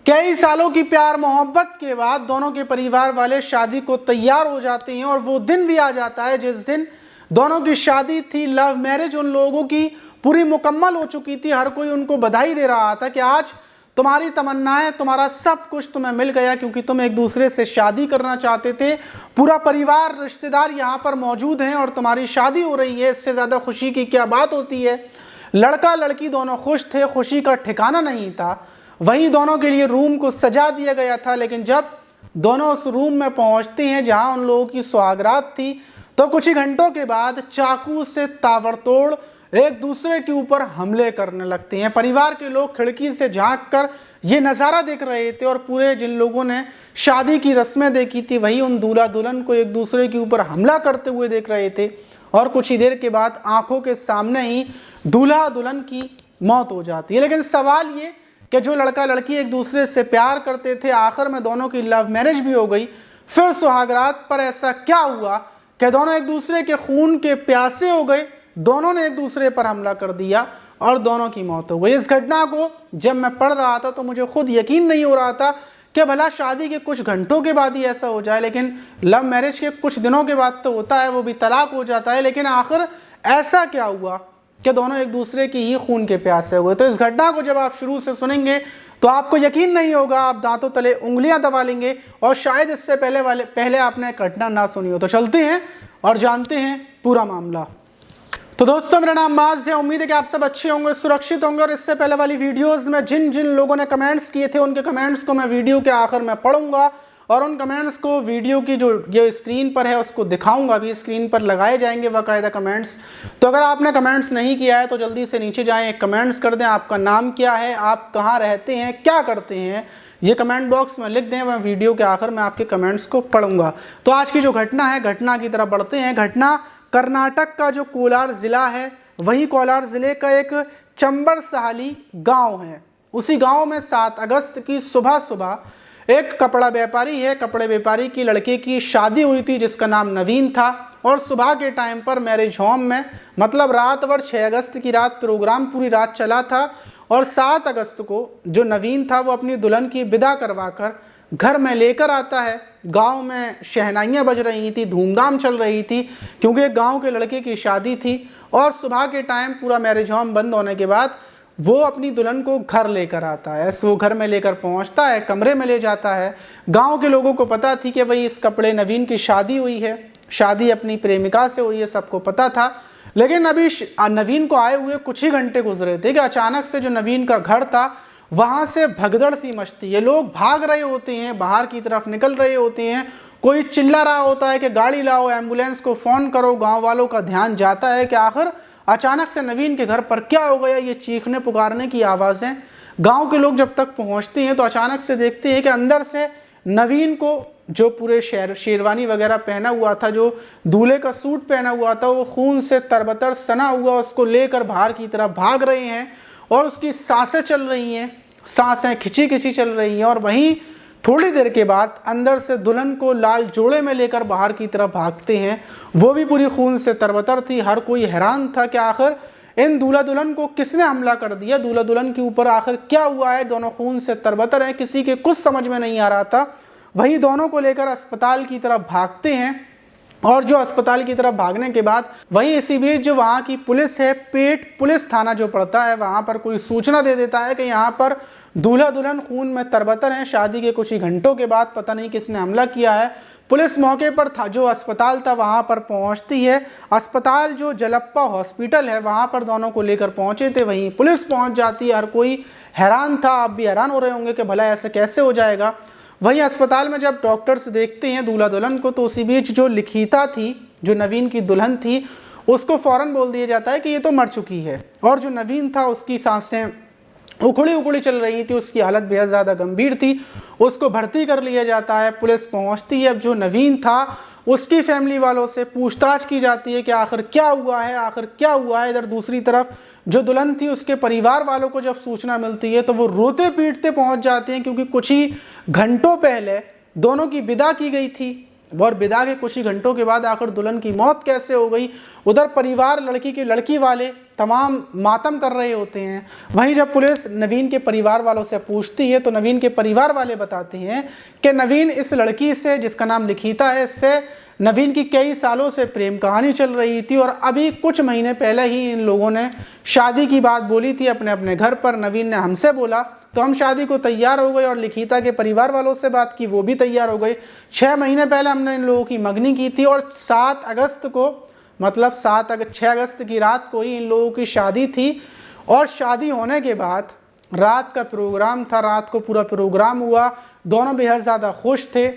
कई सालों की प्यार मोहब्बत के बाद दोनों के परिवार वाले शादी को तैयार हो जाते हैं और वो दिन भी आ जाता है जिस दिन दोनों की शादी थी। लव मैरिज उन लोगों की पूरी मुकम्मल हो चुकी थी। हर कोई उनको बधाई दे रहा था कि आज तुम्हारी तमन्नाएं, तुम्हारा सब कुछ तुम्हें मिल गया, क्योंकि तुम एक दूसरे से शादी करना चाहते थे। पूरा परिवार, रिश्तेदार यहाँ पर मौजूद हैं और तुम्हारी शादी हो रही है। इससे ज़्यादा खुशी की क्या बात होती है। लड़का लड़की दोनों खुश थे, खुशी का ठिकाना नहीं था। वहीं दोनों के लिए रूम को सजा दिया गया था, लेकिन जब दोनों उस रूम में पहुंचते हैं जहां उन लोगों की सुहागरात थी, तो कुछ ही घंटों के बाद चाकू से ताबड़तोड़ एक दूसरे के ऊपर हमले करने लगते हैं। परिवार के लोग खिड़की से झांक कर ये नज़ारा देख रहे थे और पूरे जिन लोगों ने शादी की रस्में देखी थी वही उन दूल्हा दुल्हन को एक दूसरे के ऊपर हमला करते हुए देख रहे थे। और कुछ ही देर के बाद आंखों के सामने ही दूल्हा दुल्हन की मौत हो जाती है। लेकिन सवाल ये कि जो लड़का लड़की एक दूसरे से प्यार करते थे, आखिर में दोनों की लव मैरिज भी हो गई, फिर सुहागरात पर ऐसा क्या हुआ कि दोनों एक दूसरे के खून के प्यासे हो गए, दोनों ने एक दूसरे पर हमला कर दिया और दोनों की मौत हो गई। इस घटना को जब मैं पढ़ रहा था तो मुझे खुद यकीन नहीं हो रहा था कि भला शादी के कुछ घंटों के बाद ही ऐसा हो जाए, लेकिन लव मैरिज के कुछ दिनों के बाद तो होता है, वो भी तलाक हो जाता है। लेकिन आखिर ऐसा क्या हुआ कि दोनों एक दूसरे की ही खून के प्यासे हुए। तो इस घटना को जब आप शुरू से सुनेंगे तो आपको यकीन नहीं होगा, आप दांतों तले उंगलियां दबा लेंगे और शायद इससे पहले आपने घटना ना सुनी हो। तो चलते हैं और जानते हैं पूरा मामला। तो दोस्तों, मेरा नाम माज है। उम्मीद है कि आप सब अच्छे होंगे, सुरक्षित होंगे। और इससे पहले वाली वीडियोस में जिन जिन लोगों ने कमेंट्स किए थे उनके कमेंट्स को मैं वीडियो के आखिर में पढ़ूंगा और उन कमेंट्स को वीडियो की जो ये स्क्रीन पर है उसको दिखाऊंगा भी। स्क्रीन पर लगाए जाएंगे बाकायदा कमेंट्स। तो अगर आपने कमेंट्स नहीं किया है तो जल्दी से नीचे जाएं, एक कमेंट्स कर दें। आपका नाम क्या है, आप कहाँ रहते हैं, क्या करते हैं, ये कमेंट बॉक्स में लिख दें। मैं वीडियो के आखिर में आपके कमेंट्स को पढ़ूंगा। तो आज की जो घटना है, घटना की तरफ बढ़ते हैं। घटना कर्नाटक का जो कोलार ज़िला है, वही कोलार ज़िले का एक चंबरसहाली गाँव है। उसी गाँव में 7 अगस्त की सुबह एक कपड़ा व्यापारी है, कपड़े व्यापारी की लड़के की शादी हुई थी जिसका नाम नवीन था। और सुबह के टाइम पर मैरिज होम में, मतलब रात भर 6 अगस्त की रात प्रोग्राम पूरी रात चला था और 7 अगस्त को जो नवीन था वो अपनी दुल्हन की विदा करवाकर घर में लेकर आता है। गांव में शहनाइयाँ बज रही थी, धूमधाम चल रही थी, क्योंकि एक गांव के लड़के की शादी थी। और सुबह के टाइम पूरा मैरिज होम बंद होने के बाद वो अपनी दुल्हन को घर लेकर आता है। वो घर में लेकर पहुंचता है, कमरे में ले जाता है। गांव के लोगों को पता थी कि भाई इस कपड़े नवीन की शादी हुई है, शादी अपनी प्रेमिका से हुई है, सबको पता था। लेकिन अभी नवीन को आए हुए कुछ ही घंटे गुजरे थे कि अचानक से जो नवीन का घर था वहाँ से भगदड़ सी मचती है। लोग भाग रहे होते हैं, बाहर की तरफ निकल रहे होते हैं। कोई चिल्ला रहा होता है कि गाड़ी लाओ, एम्बुलेंस को फ़ोन करो। गाँव वालों का ध्यान जाता है कि आखिर अचानक से नवीन के घर पर क्या हो गया। ये चीखने पुकारने की आवाज़ें। गांव के लोग जब तक पहुंचते हैं तो अचानक से देखते हैं कि अंदर से नवीन को, जो पूरे शेरवानी वगैरह पहना हुआ था, जो दूल्हे का सूट पहना हुआ था, वो खून से तरबतर सना हुआ, उसको लेकर बाहर की तरफ भाग रहे हैं और उसकी सांसें चल रही हैं, सांसें खिंची खिंची चल रही हैं। और वहीं थोड़ी देर के बाद अंदर से दुल्हन को लाल जोड़े में लेकर बाहर की तरफ भागते हैं। वो भी पूरी खून से तरबतर थी। हर कोई हैरान था कि आखिर इन दूल्हा दुल्हन को किसने हमला कर दिया, दूल्हा दुल्हन के ऊपर आखिर क्या हुआ है। दोनों खून से तरबतर हैं, किसी के कुछ समझ में नहीं आ रहा था। वही दोनों को लेकर अस्पताल की तरफ भागते हैं और जो अस्पताल की तरफ भागने के बाद वहीं इसी बीच जो वहाँ की पुलिस है, पेट पुलिस थाना जो पड़ता है, वहाँ पर कोई सूचना दे देता है कि यहाँ पर दूल्हा दुल्हन खून में तरबतर हैं। शादी के कुछ ही घंटों के बाद पता नहीं किसने हमला किया है। पुलिस मौके पर था, जो अस्पताल था वहाँ पर पहुँचती है। अस्पताल जो जलप्पा हॉस्पिटल है वहाँ पर दोनों को लेकर पहुँचे थे, वहीं पुलिस पहुँच जाती है। हर कोई हैरान था, आप भी हैरान हो रहे होंगे कि भला ऐसे कैसे हो जाएगा। वहीं अस्पताल में जब डॉक्टर्स देखते हैं दूल्हा दुल्हन को, तो उसी बीच जो लिखिता थी, जो नवीन की दुल्हन थी, उसको फ़ौरन बोल दिया जाता है कि ये तो मर चुकी है। और जो नवीन था उसकी सांसें उखड़ी उखड़ी चल रही थी, उसकी हालत बेहद ज़्यादा गंभीर थी, उसको भर्ती कर लिया जाता है। पुलिस पहुंचती है। अब जो नवीन था उसकी फैमिली वालों से पूछताछ की जाती है कि आखिर क्या हुआ है, आखिर क्या हुआ है। इधर दूसरी तरफ जो दुल्हन थी उसके परिवार वालों को जब सूचना मिलती है तो वो रोते पीटते पहुंच जाते हैं, क्योंकि कुछ ही घंटों पहले दोनों की विदा की गई थी और विदा के कुछ ही घंटों के बाद आखिर दुल्हन की मौत कैसे हो गई। उधर परिवार, लड़की के लड़की वाले तमाम मातम कर रहे होते हैं। वहीं जब पुलिस नवीन के परिवार वालों से पूछती है तो नवीन के परिवार वाले बताते हैं कि नवीन इस लड़की से, जिसका नाम लिखिता है, इससे नवीन की कई सालों से प्रेम कहानी चल रही थी और अभी कुछ महीने पहले ही इन लोगों ने शादी की बात बोली थी अपने अपने घर पर। नवीन ने हमसे बोला तो हम शादी को तैयार हो गए और लिखिता के परिवार वालों से बात की, वो भी तैयार हो गए। 6 महीने पहले हमने इन लोगों की मंगनी की थी और 7 अगस्त को, मतलब 6 अगस्त की रात को ही इन लोगों की शादी थी। और शादी होने के बाद रात का प्रोग्राम था, रात को पूरा प्रोग्राम हुआ, दोनों बेहद ज़्यादा खुश थे।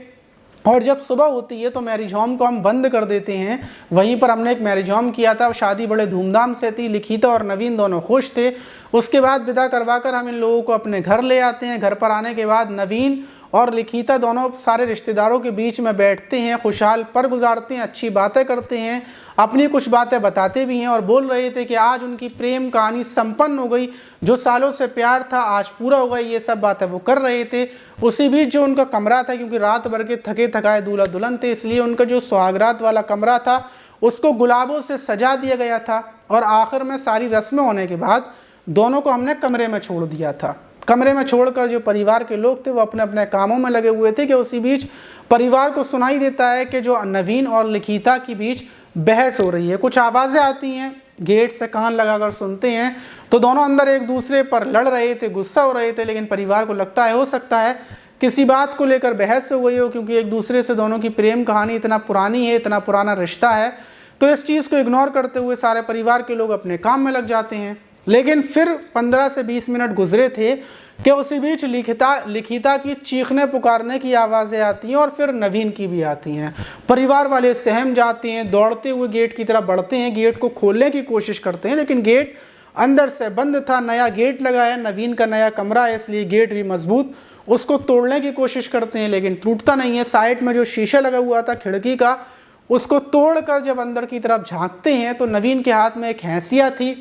और जब सुबह होती है तो मैरिज होम को हम बंद कर देते हैं। वहीं पर हमने एक मैरिज होम किया था, शादी बड़े धूमधाम से थी, लिखिता और नवीन दोनों खुश थे। उसके बाद विदा करवाकर हम इन लोगों को अपने घर ले आते हैं। घर पर आने के बाद नवीन और लिखिता दोनों सारे रिश्तेदारों के बीच में बैठते हैं, खुशहाल पल गुजारते हैं, अच्छी बातें करते हैं, अपनी कुछ बातें बताते भी हैं और बोल रहे थे कि आज उनकी प्रेम कहानी संपन्न हो गई, जो सालों से प्यार था आज पूरा हो गया। ये सब बातें वो कर रहे थे। उसी बीच जो उनका कमरा था, क्योंकि रात भर के थके थकाए दूल्हा दुल्हन थे, इसलिए उनका जो सुहागरात वाला कमरा था उसको गुलाबों से सजा दिया गया था। और आखिर में सारी रस्में होने के बाद दोनों को हमने कमरे में छोड़ दिया था। कमरे में छोड़कर जो परिवार के लोग थे वो अपने अपने कामों में लगे हुए थे कि उसी बीच परिवार को सुनाई देता है कि जो नवीन और लिखिता के बीच बहस हो रही है। कुछ आवाज़ें आती हैं, गेट से कान लगाकर सुनते हैं तो दोनों अंदर एक दूसरे पर लड़ रहे थे, गुस्सा हो रहे थे। लेकिन परिवार को लगता है हो सकता है किसी बात को लेकर बहस हो गई हो, क्योंकि एक दूसरे से दोनों की प्रेम कहानी इतना पुरानी है, इतना पुराना रिश्ता है। तो इस चीज़ को इग्नोर करते हुए सारे परिवार के लोग अपने काम में लग जाते हैं। लेकिन फिर 15 से 20 मिनट गुजरे थे कि उसी बीच लिखिता की चीखने पुकारने की आवाज़ें आती हैं और फिर नवीन की भी आती हैं। परिवार वाले सहम जाते हैं, दौड़ते हुए गेट की तरफ बढ़ते हैं, गेट को खोलने की कोशिश करते हैं, लेकिन गेट अंदर से बंद था। नया गेट लगा है, नवीन का नया कमरा है, इसलिए गेट भी मजबूत। उसको तोड़ने की कोशिश करते हैं लेकिन टूटता नहीं है। साइड में जो शीशा लगा हुआ था खिड़की का, उसको तोड़कर जब अंदर की तरफ झांकते हैं तो नवीन के हाथ में एक हैंसिया थी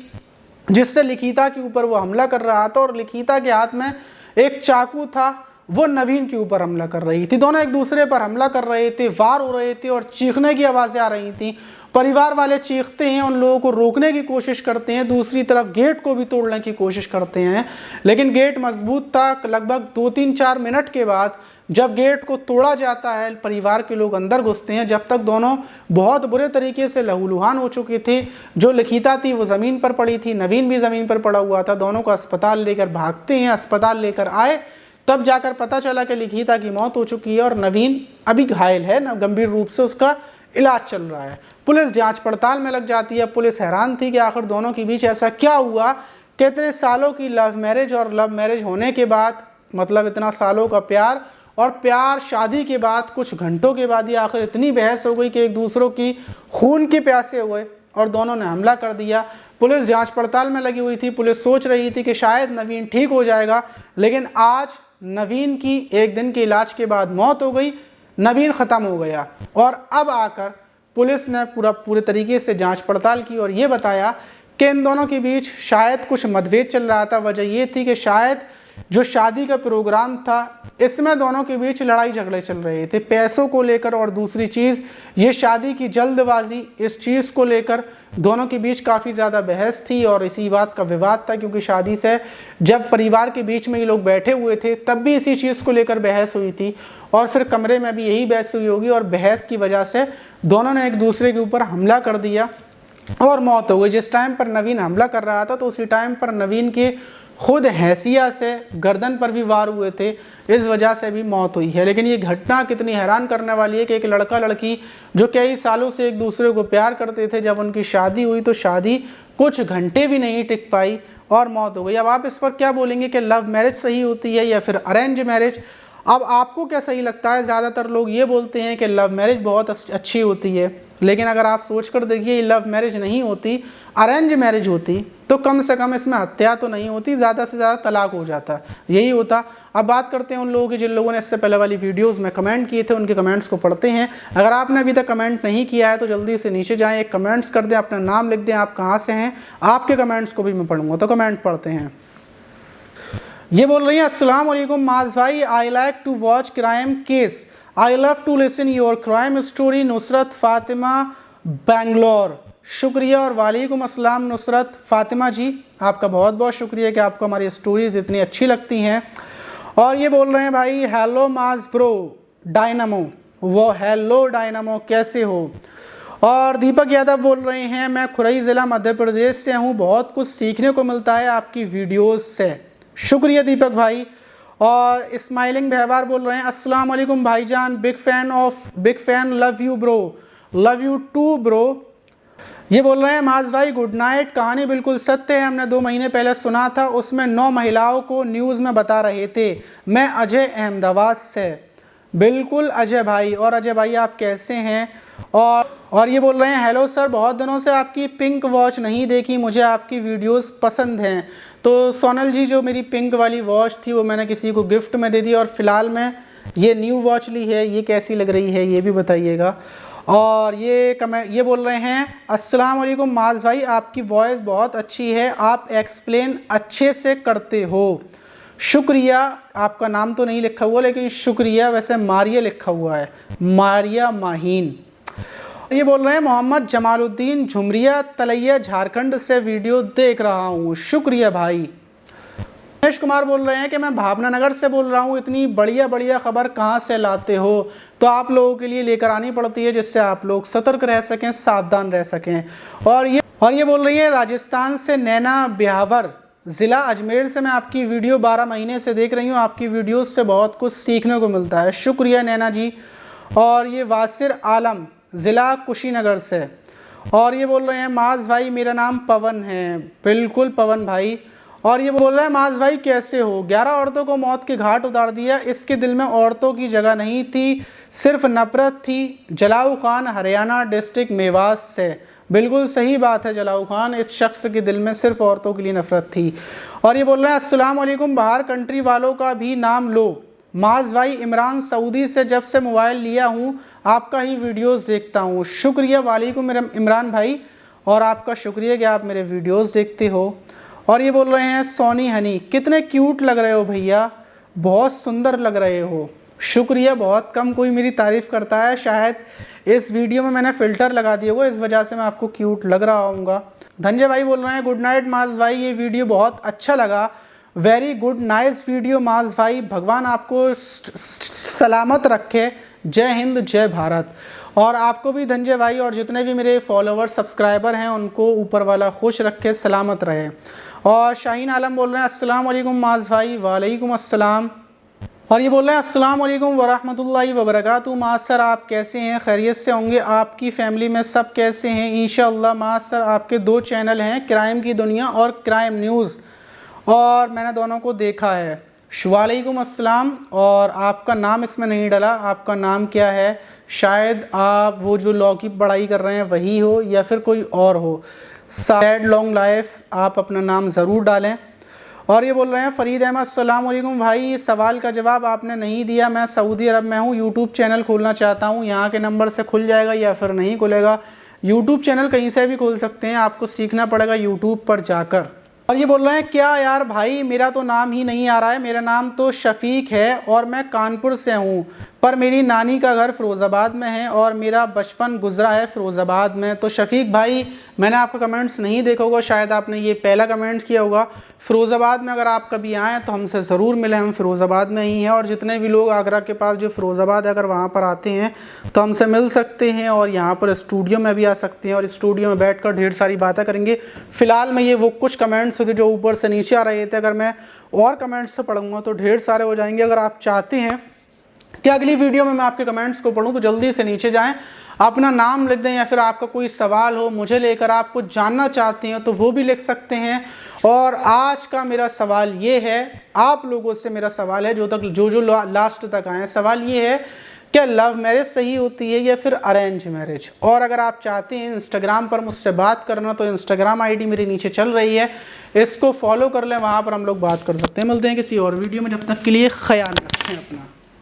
जिससे लिखिता के ऊपर वो हमला कर रहा था और लिखिता के हाथ में एक चाकू था, वो नवीन के ऊपर हमला कर रही थी। दोनों एक दूसरे पर हमला कर रहे थे, वार हो रहे थे और चीखने की आवाज़ें आ रही थी। परिवार वाले चीखते हैं, उन लोगों को रोकने की कोशिश करते हैं, दूसरी तरफ गेट को भी तोड़ने की कोशिश करते हैं, लेकिन गेट मजबूत था। लगभग 2-3-4 मिनट के बाद जब गेट को तोड़ा जाता है, परिवार के लोग अंदर घुसते हैं। जब तक दोनों बहुत बुरे तरीके से लहूलुहान हो चुके थे। जो लिखिता थी वो ज़मीन पर पड़ी थी, नवीन भी ज़मीन पर पड़ा हुआ था। दोनों को अस्पताल लेकर भागते हैं, अस्पताल लेकर आए, तब जाकर पता चला कि लिखिता की मौत हो चुकी है और नवीन अभी घायल है, न गंभीर रूप से उसका इलाज चल रहा है। पुलिस जांच पड़ताल में लग जाती है। पुलिस हैरान थी कि आखिर दोनों के बीच ऐसा क्या हुआ, कितने सालों की लव मैरिज और लव मैरिज होने के बाद, मतलब इतना सालों का प्यार और प्यार शादी के बाद कुछ घंटों के बाद ही आखिर इतनी बहस हो गई कि एक दूसरों की खून के प्यासे हुए और दोनों ने हमला कर दिया। पुलिस जांच पड़ताल में लगी हुई थी। पुलिस सोच रही थी कि शायद नवीन ठीक हो जाएगा, लेकिन आज नवीन की 1 दिन के इलाज के बाद मौत हो गई, नवीन ख़त्म हो गया। और अब आकर पुलिस ने पूरे तरीके से जांच पड़ताल की और ये बताया कि इन दोनों के बीच शायद कुछ मतभेद चल रहा था। वजह ये थी कि शायद जो शादी का प्रोग्राम था इसमें दोनों के बीच लड़ाई झगड़े चल रहे थे, पैसों को लेकर, और दूसरी चीज़ ये शादी की जल्दबाजी, इस चीज़ को लेकर दोनों के बीच काफ़ी ज़्यादा बहस थी और इसी बात का विवाद था। क्योंकि शादी से जब परिवार के बीच में ये लोग बैठे हुए थे तब भी इसी चीज़ को लेकर बहस हुई थी और फिर कमरे में भी यही बहस हुई होगी और बहस की वजह से दोनों ने एक दूसरे के ऊपर हमला कर दिया और मौत हो गई। जिस टाइम पर नवीन हमला कर रहा था तो उसी टाइम पर नवीन के खुद हैसिया से गर्दन पर भी वार हुए थे, इस वजह से भी मौत हुई है। लेकिन ये घटना कितनी हैरान करने वाली है कि एक लड़का लड़की जो कई सालों से एक दूसरे को प्यार करते थे, जब उनकी शादी हुई तो शादी कुछ घंटे भी नहीं टिक पाई और मौत हो गई। अब आप इस पर क्या बोलेंगे कि लव मैरिज सही होती है या फिर अरेंज मैरिज? अब आपको क्या सही लगता है? ज़्यादातर लोग ये बोलते हैं कि लव मैरिज बहुत अच्छी होती है, लेकिन अगर आप सोच कर देखिए लव मैरिज नहीं होती, अरेंज मैरिज होती तो कम से कम इसमें हत्या तो नहीं होती, ज़्यादा से ज़्यादा तलाक हो जाता, यही होता। अब बात करते हैं उन लोगों की जिन लोगों ने इससे पहले वाली वीडियोस में कमेंट किए थे, उनके कमेंट्स को पढ़ते हैं। अगर आपने अभी तक कमेंट नहीं किया है तो जल्दी से नीचे जाएं, एक कमेंट्स कर दें, अपना नाम लिख दें, आप कहाँ से हैं, आपके कमेंट्स को भी मैं पढ़ूंगा। तो कमेंट पढ़ते हैं। ये बोल रही हैं, अस्सलाम वालेकुम माज भाई, I like to watch crime case, I love to listen your crime story, Nusrat Fatima Bangalore. शुक्रिया। और वालेकुम अस्सलाम नुसरत फ़ातिमा जी, आपका बहुत बहुत शुक्रिया कि आपको हमारी स्टोरीज़ इतनी अच्छी लगती हैं। और ये बोल रहे हैं भाई हेलो माज ब्रो डायनामो, वो हेलो डायनामो कैसे हो। और दीपक यादव बोल रहे हैं मैं खुरई ज़िला मध्य प्रदेश से हूँ, बहुत कुछ सीखने को मिलता है आपकी वीडियोस से। शुक्रिया दीपक भाई। और स्माइलिंग व्यवहार बोल रहे हैं अस्सलाम वालेकुम भाईजान, big fan, love you bro, love you too bro. ये बोल रहे हैं माज भाई गुड नाइट, कहानी बिल्कुल सत्य है, हमने 2 महीने पहले सुना था, उसमें 9 महिलाओं को न्यूज़ में बता रहे थे। मैं अजय अहमदाबाद से। बिल्कुल अजय भाई। और अजय भाई आप कैसे हैं। और ये बोल रहे हैं हेलो सर, बहुत दिनों से आपकी पिंक वॉच नहीं देखी, मुझे आपकी वीडियोस पसंद हैं। तो सोनल जी, जो मेरी पिंक वाली वॉच थी वो मैंने किसी को गिफ्ट में दे दी, और फिलहाल मैं ये न्यू वॉच ली है, ये कैसी लग रही है ये भी बताइएगा। और ये बोल रहे हैं अस्सलाम वालेकुम माज भाई, आपकी वॉइस बहुत अच्छी है, आप एक्सप्लेन अच्छे से करते हो। शुक्रिया। आपका नाम तो नहीं लिखा हुआ लेकिन शुक्रिया, वैसे मारिया लिखा हुआ है, मारिया माहीन। ये बोल रहे हैं मोहम्मद जमालुद्दीन झुमरिया तलैया झारखंड से वीडियो देख रहा हूँ। शुक्रिया भाई। महेश कुमार बोल रहे हैं कि मैं भावनानगर से बोल रहा हूँ, इतनी बढ़िया बढ़िया खबर कहाँ से लाते हो, तो आप लोगों के लिए लेकर आनी पड़ती है जिससे आप लोग सतर्क रह सकें, सावधान रह सकें। और ये बोल रही है राजस्थान से नैना ब्यावर, ज़िला अजमेर से मैं आपकी वीडियो 12 महीने से देख रही हूँ, आपकी वीडियोस से बहुत कुछ सीखने को मिलता है। शुक्रिया नैना जी। और ये वासिर आलम, ज़िला कुशीनगर से। और ये बोल रहे हैं माज भाई मेरा नाम पवन है। बिल्कुल पवन भाई। और ये बोल रहा है माज भाई कैसे हो, 11 औरतों को मौत के घाट उतार दिया, इसके दिल में औरतों की जगह नहीं थी, सिर्फ नफरत थी। जलाऊ खान, हरियाणा डिस्ट्रिक्ट मेवात से। बिल्कुल सही बात है जलाऊ खान, इस शख्स के दिल में सिर्फ औरतों के लिए नफरत थी। और ये बोल रहे हैं अस्सलाम वालेकुम, बाहर कंट्री वालों का भी नाम लो। माज भाई इमरान सऊदी से, जब से मोबाइल लिया हूँ आपका ही वीडियोस देखता हूँ। शुक्रिया वालेकुम इमरान भाई, और आपका शुक्रिया कि आप मेरे वीडियोस देखते हो। और ये बोल रहे हैं सोनी हनी, कितने क्यूट लग रहे हो भैया, बहुत सुंदर लग रहे हो। शुक्रिया। बहुत कम कोई मेरी तारीफ़ करता है, शायद इस वीडियो में मैंने फ़िल्टर लगा दिया होगा, इस वजह से मैं आपको क्यूट लग रहा हूँगा। धनंजय भाई बोल रहे हैं गुड नाइट माज भाई, ये वीडियो बहुत अच्छा लगा, वेरी गुड नाइस वीडियो माज भाई, भगवान आपको सलामत रखे, जय हिंद जय भारत। और आपको भी धनंजय भाई, और जितने भी मेरे फॉलोअर्स सब्सक्राइबर हैं उनको ऊपर वाला खुश रखे, सलामत रहे। और शाहीन आलम बोल रहे हैं अस्सलाम वालेकुम माज भाई। वालेकुम अस्सलाम। और ये बोल रहे हैं अस्सलाम वालेकुम वरहमतुल्लाहि वबरकातुहू। माज सर आप कैसे हैं, खैरियत से होंगे, आपकी फ़ैमिली में सब कैसे हैं। इंशाअल्लाह माज सर आपके 2 चैनल हैं, क्राइम की दुनिया और क्राइम न्यूज़, और मैंने दोनों को देखा है। वालेकुम अस्सलाम। और आपका नाम इसमें नहीं डला, आपका नाम क्या है, शायद आप वो जो लॉ की पढ़ाई कर रहे हैं वही हो या फिर कोई और हो। सैड लॉन्ग लाइफ, आप अपना नाम ज़रूर डालें। और ये बोल रहे हैं फ़रीद अहमद अस्सलाम वालेकुम भाई, सवाल का जवाब आपने नहीं दिया, मैं सऊदी अरब में हूँ, यूट्यूब चैनल खोलना चाहता हूँ, यहाँ के नंबर से खुल जाएगा या फिर नहीं खुलेगा। यूट्यूब चैनल कहीं से भी खोल सकते हैं, आपको सीखना पड़ेगा यूट्यूब पर जाकर। और ये बोल रहे हैं क्या यार भाई, मेरा तो नाम ही नहीं आ रहा है, मेरा नाम तो शफीक है और मैं कानपुर से हूँ, पर मेरी नानी का घर फ़िरोज़ाबाद में है और मेरा बचपन गुजरा है फ़िरोज़ाबाद में। तो शफीक भाई मैंने आपका कमेंट्स नहीं देखा होगा, शायद आपने ये पहला कमेंट किया होगा। फ़िरोज़ाबाद में अगर आप कभी आएँ तो हमसे ज़रूर मिलें, हम फ़िरोज़ाबाद में ही हैं, और जितने भी लोग आगरा के पास जो फ़िरोज़ाबाद अगर वहाँ पर आते हैं तो हमसे मिल सकते हैं, और यहाँ पर स्टूडियो में भी आ सकते हैं और स्टूडियो में बैठकर ढेर सारी बातें करेंगे। फ़िलहाल मैं ये वो कुछ कमेंट्स थे जो ऊपर से नीचे आ रहे थे, अगर मैं और कमेंट्स से पढ़ूँगा तो ढेर सारे हो जाएंगे। अगर आप चाहते हैं कि अगली वीडियो में मैं आपके कमेंट्स को पढूं तो जल्दी से नीचे जाएं, अपना नाम लिख दें, या फिर आपका कोई सवाल हो मुझे लेकर आपको जानना चाहते हैं तो वो भी लिख सकते हैं। और आज का मेरा सवाल ये है, आप लोगों से मेरा सवाल है जो लास्ट तक आए, सवाल ये है क्या लव मैरिज सही होती है या फिर अरेंज मैरिज। और अगर आप चाहते हैं इंस्टाग्राम पर मुझसे बात करना तो इंस्टाग्राम आईडी मेरी नीचे चल रही है, इसको फॉलो कर लें, वहाँ पर हम लोग बात कर सकते हैं। मिलते हैं किसी और वीडियो में, जब तक के लिए ख्याल रखें अपना।